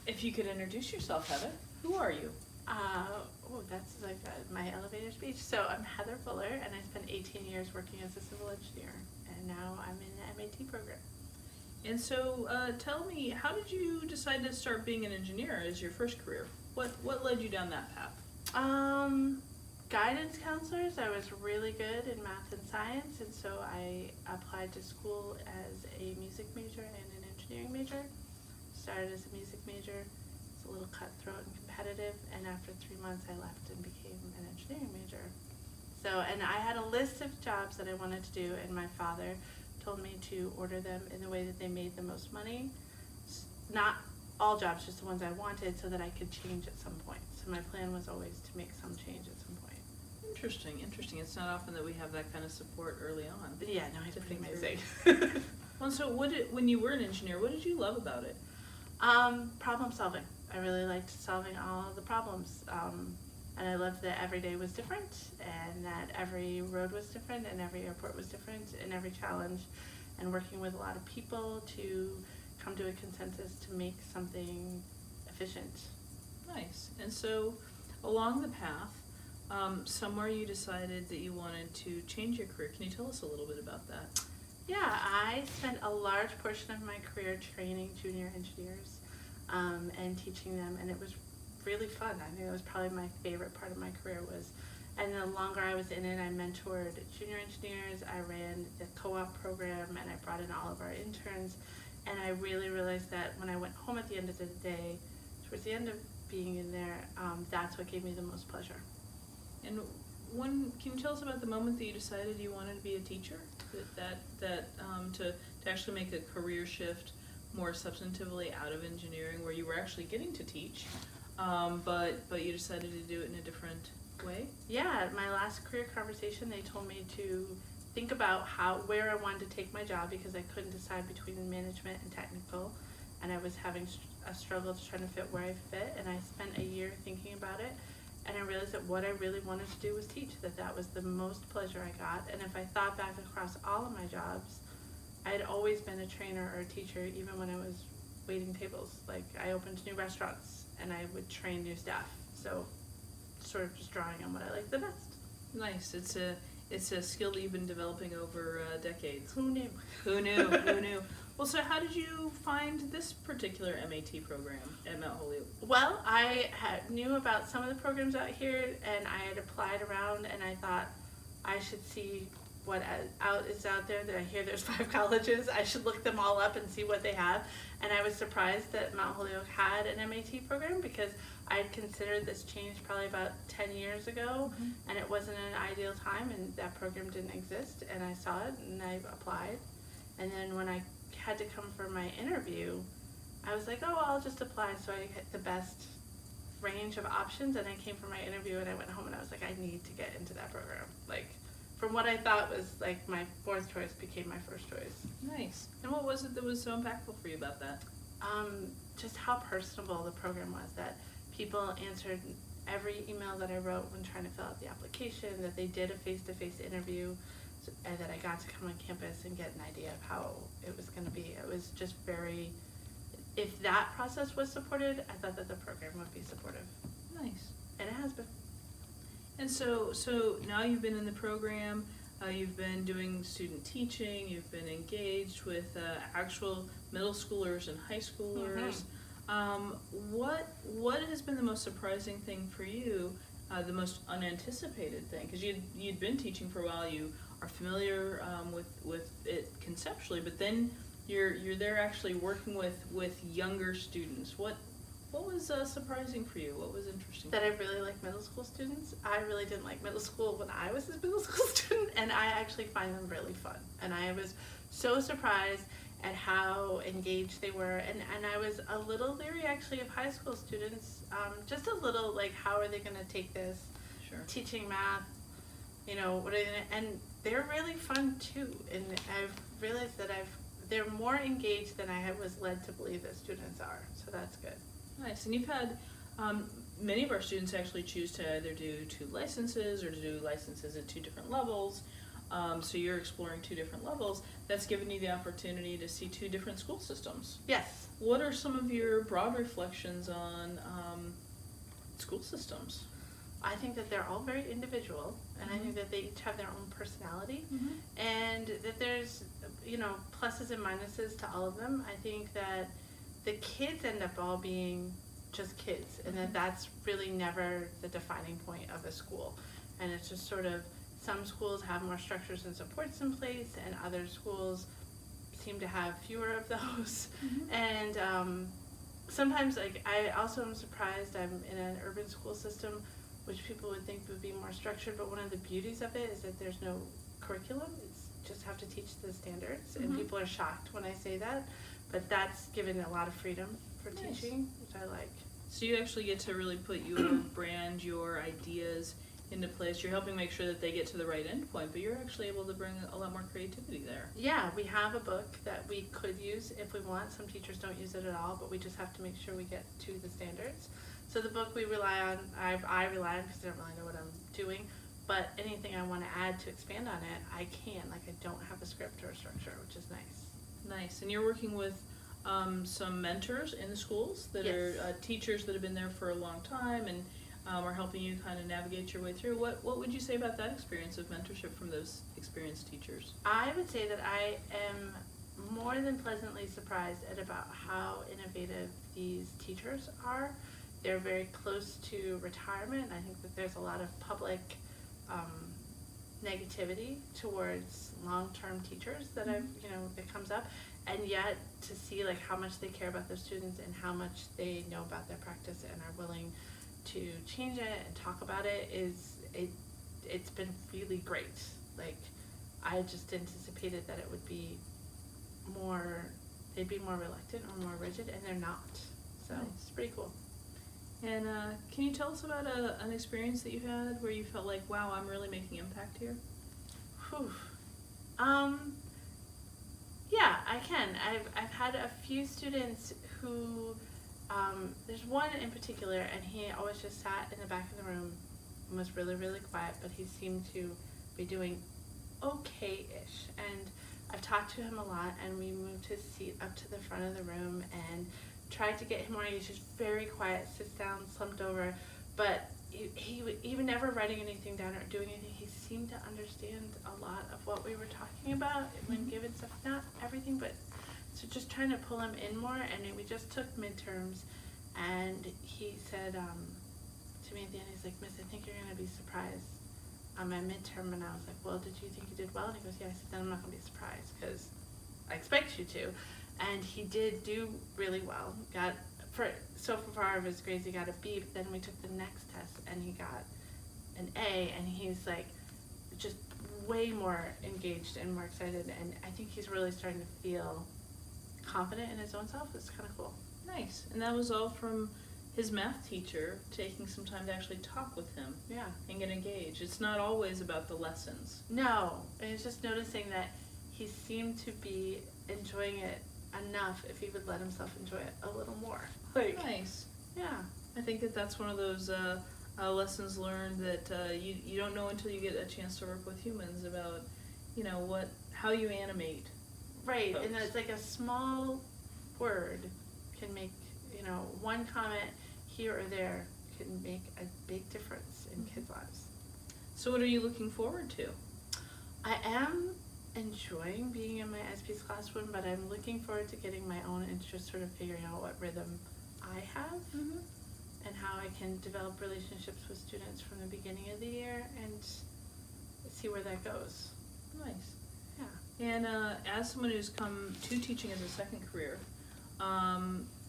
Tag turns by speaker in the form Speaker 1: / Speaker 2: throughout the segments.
Speaker 1: If you could introduce yourself, Heather, who are you?
Speaker 2: That's like my elevator speech. So I'm Heather Fuller, and I spent 18 years working as a civil engineer, and now I'm in the MAT program.
Speaker 1: And so tell me, how did you decide to start being an engineer as your first career? What led you down that path?
Speaker 2: Guidance counselors, I was really good in math and science, and so I applied to school as a music major and an engineering major. Started as a music major. It's a little cutthroat and competitive, and after 3 months I left and became an engineering major. So, and I had a list of jobs that I wanted to do, and my father told me to order them in the way that they made the most money. Not all jobs, just the ones I wanted, so that I could change at some point. So my plan was always to make some change at some point.
Speaker 1: Interesting. It's not often that we have that kind of support early on.
Speaker 2: But yeah, no, he's pretty amazing.
Speaker 1: Well, so when you were an engineer, what did you love about it?
Speaker 2: Problem solving. I really liked solving all of the problems. And I loved that every day was different, and that every road was different, and every airport was different, and every challenge, and working with a lot of people to come to a consensus to make something efficient.
Speaker 1: Nice. And so along the path, somewhere you decided that you wanted to change your career. Can you tell us a little bit about that?
Speaker 2: Yeah, I spent a large portion of my career training junior engineers and teaching them, and it was really fun. I think it was probably my favorite part of my career and the longer I was in it, I mentored junior engineers, I ran the co-op program, and I brought in all of our interns, and I really realized that when I went home at the end of the day, towards the end of being in there, that's what gave me the most pleasure.
Speaker 1: And can you tell us about the moment that you decided you wanted to be a teacher? To actually make a career shift more substantively out of engineering, where you were actually getting to teach, but you decided to do it in a different way?
Speaker 2: Yeah, at my last career conversation, they told me to think about where I wanted to take my job, because I couldn't decide between management and technical, and I was having a struggle to try to fit where I fit, and I spent a year thinking about it, and I realized that what I really wanted to do was teach, that was the most pleasure I got. And if I thought back across all of my jobs, I had always been a trainer or a teacher, even when I was waiting tables. Like, I opened new restaurants and I would train new staff. So sort of just drawing on what I like the best.
Speaker 1: Nice. It's a skill that you've been developing over decades.
Speaker 2: Who knew?
Speaker 1: Who knew? Well, so how did you find this particular MAT program at Mount Holyoke?
Speaker 2: Well, I knew about some of the programs out here, and I had applied around, and I thought I should see what is out there. That I hear there's 5 colleges. I should look them all up and see what they have. And I was surprised that Mount Holyoke had an MAT program, because I had considered this change probably about 10 years ago, and it wasn't an ideal time, and that program didn't exist. And I saw it, and I applied. And then when I had to come for my interview, I was like, oh, I'll just apply so I get the best range of options. And I came for my interview, and I went home, and I was like, I need to get into that program. Like, from what I thought was like my 4th choice became my 1st choice.
Speaker 1: Nice. And what was it that was so impactful for you about that?
Speaker 2: Just how personable the program was, that people answered every email that I wrote when trying to fill out the application, that they did a face-to-face interview, and that I got to come on campus and get an idea of how it was going to be. It was just if that process was supported, I thought that the program would be supportive.
Speaker 1: Nice.
Speaker 2: And it has been.
Speaker 1: And so now you've been in the program, you've been doing student teaching, you've been engaged with actual middle schoolers and high schoolers. What has been the most surprising thing for you, the most unanticipated thing? Because you'd been teaching for a while, you are familiar with it conceptually, but then you're there actually working with younger students. What was surprising for you? What was interesting?
Speaker 2: That I really like middle school students. I really didn't like middle school when I was a middle school student, and I actually find them really fun. And I was so surprised at how engaged they were, and I was a little leery actually of high school students, just a little, like, how are they going to take this?
Speaker 1: Sure.
Speaker 2: Teaching math, what are they gonna, and they're really fun too, and I've realized that they're more engaged than I was led to believe that students are, so that's good.
Speaker 1: Nice. And you've had many of our students actually choose to either do 2 licenses or to do licenses at 2 different levels. So you're exploring two different levels. That's given you the opportunity to see two different school systems.
Speaker 2: Yes.
Speaker 1: What are some of your broad reflections on school systems?
Speaker 2: I think that they're all very individual, and I think that they each have their own personality, and that there's, pluses and minuses to all of them. I think that the kids end up all being just kids, and that that's really never the defining point of a school. And it's just sort of, some schools have more structures and supports in place, and other schools seem to have fewer of those. And sometimes, I also am surprised. I'm in an urban school system, which people would think would be more structured, but one of the beauties of it is that there's no curriculum. It's just have to teach the standards, and people are shocked when I say that, but that's given a lot of freedom for teaching, which I like.
Speaker 1: So you actually get to really put your brand, your ideas into place. You're helping make sure that they get to the right endpoint, but you're actually able to bring a lot more creativity there.
Speaker 2: Yeah, we have a book that we could use if we want. Some teachers don't use it at all, but we just have to make sure we get to the standards. So the book we rely on, I rely on because I don't really know what I'm doing, but anything I want to add to expand on it, I can. I don't have a script or a structure, which is nice.
Speaker 1: Nice. And you're working with some mentors in the schools that are teachers that have been there for a long time and are helping you kind of navigate your way through. What would you say about that experience of mentorship from those experienced teachers?
Speaker 2: I would say that I am more than pleasantly surprised at about how innovative these teachers are. They're very close to retirement. I think that there's a lot of public negativity towards long-term teachers that that comes up, and yet to see how much they care about their students and how much they know about their practice and are willing to change it and talk about it it's been really great. I just anticipated that it would be they'd be more reluctant or more rigid, and they're not. So It's pretty cool.
Speaker 1: And can you tell us about an experience that you had where you felt like, wow, I'm really making impact here?
Speaker 2: Whew. Yeah, I can. I've had a few students who, there's one in particular, and he always just sat in the back of the room and was really, really quiet, but he seemed to be doing okay-ish. And I've talked to him a lot, and we moved his seat up to the front of the room and tried to get him where he's just very quiet, sits down, slumped over, but he even never writing anything down or doing anything, he seemed to understand a lot of what we were talking about when given stuff. Not everything, but so just trying to pull him in more. And we just took midterms, and he said to me at the end, he's like, "Miss, I think you're going to be surprised on my midterm." And I was like, "Well, did you think you did well?" And he goes, "Yeah." I said, "Then I'm not going to be surprised because I expect you to." And he did do really well. So far of his grades, he got a B, but then we took the next test and he got an A, and he's just way more engaged and more excited, and I think he's really starting to feel confident in his own self. It's kind of cool.
Speaker 1: Nice. And that was all from his math teacher taking some time to actually talk with him.
Speaker 2: Yeah.
Speaker 1: And get engaged. It's not always about the lessons.
Speaker 2: No, and it's just noticing that he seemed to be enjoying it enough if he would let himself enjoy it a little more.
Speaker 1: Nice.
Speaker 2: Yeah.
Speaker 1: I think that's one of those lessons learned that you don't know until you get a chance to work with humans about, how you animate.
Speaker 2: Right,
Speaker 1: folks.
Speaker 2: and it's a small word can make, one comment here or there can make a big difference in kids' lives.
Speaker 1: So what are you looking forward to?
Speaker 2: I am enjoying being in my SP's classroom, but I'm looking forward to getting my own and just sort of figuring out what rhythm I have and how I can develop relationships with students from the beginning of the year and see where that goes.
Speaker 1: Nice.
Speaker 2: Yeah.
Speaker 1: And as someone who's come to teaching as a second career,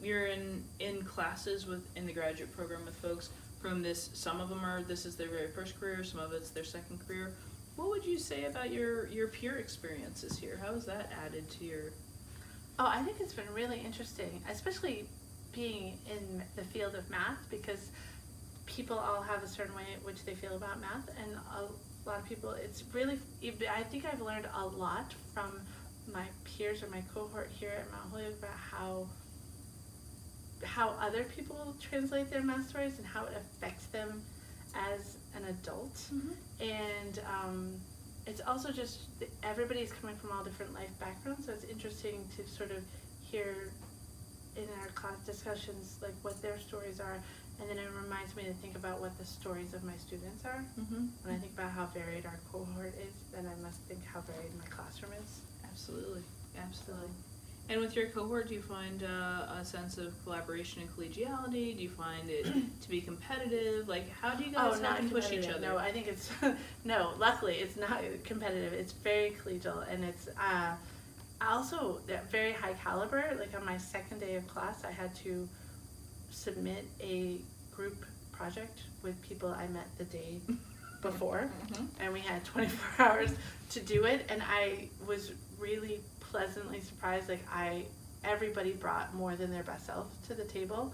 Speaker 1: you're in classes in the graduate program with folks from this. Some of them this is their very first career, some of it's their second career. What would you say about your peer experiences here? How has that added to your...
Speaker 2: Oh, I think it's been really interesting, especially being in the field of math, because people all have a certain way in which they feel about math, and a lot of people, it's really, I think I've learned a lot from my peers or my cohort here at Mount Holyoke about how other people translate their math stories and how it affects them as an adult. And it's also just everybody's coming from all different life backgrounds, so it's interesting to sort of hear in our class discussions like what their stories are, and then it reminds me to think about what the stories of my students are.
Speaker 1: Mm-hmm.
Speaker 2: When I think about how varied our cohort is, then I must think how varied my classroom is.
Speaker 1: Absolutely, absolutely. And with your cohort, do you find a sense of collaboration and collegiality? Do you find it to be competitive? Like, how do you guys help and push each other?
Speaker 2: No, I think it's no. Luckily, it's not competitive. It's very collegial, and it's also very high caliber. Like on my second day of class, I had to submit a group project with people I met the day before, and we had 24 hours to do it. And I was really pleasantly surprised. Like everybody brought more than their best self to the table,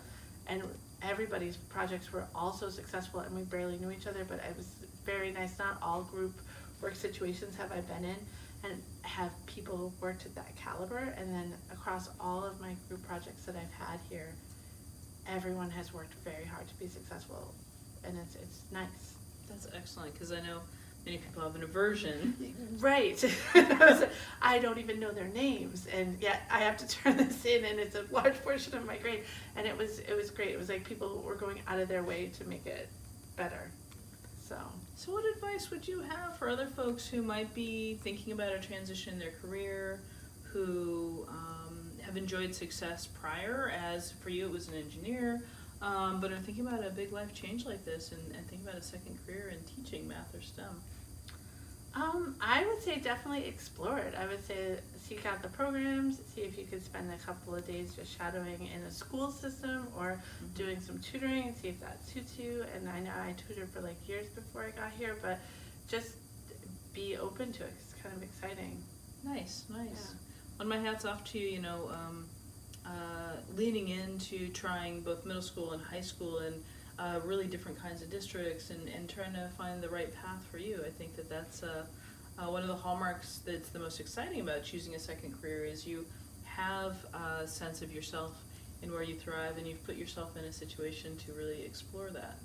Speaker 2: and everybody's projects were also successful, and we barely knew each other, but it was very nice. Not all group work situations have I been in and have people worked at that caliber, and then across all of my group projects that I've had here, everyone has worked very hard to be successful, and it's nice.
Speaker 1: That's excellent, because I know many people have an aversion.
Speaker 2: Right. I don't even know their names, and yet I have to turn this in, and it's a large portion of my grade. And it was great. It was like people were going out of their way to make it better. So
Speaker 1: what advice would you have for other folks who might be thinking about a transition in their career, who have enjoyed success prior, as for you it was an engineer, but are thinking about a big life change like this and thinking about a second career in teaching math or STEM?
Speaker 2: I would say definitely explore it. I would say seek out the programs, see if you could spend a couple of days just shadowing in a school system or doing some tutoring and see if that suits you. And I know I tutored for like years before I got here, but just be open to it. It's kind of exciting.
Speaker 1: Nice.
Speaker 2: Yeah.
Speaker 1: Well, my hat's off to you, leaning into trying both middle school and high school and really different kinds of districts and trying to find the right path for you. I think that's one of the hallmarks that's the most exciting about choosing a second career is you have a sense of yourself and where you thrive, and you've put yourself in a situation to really explore that.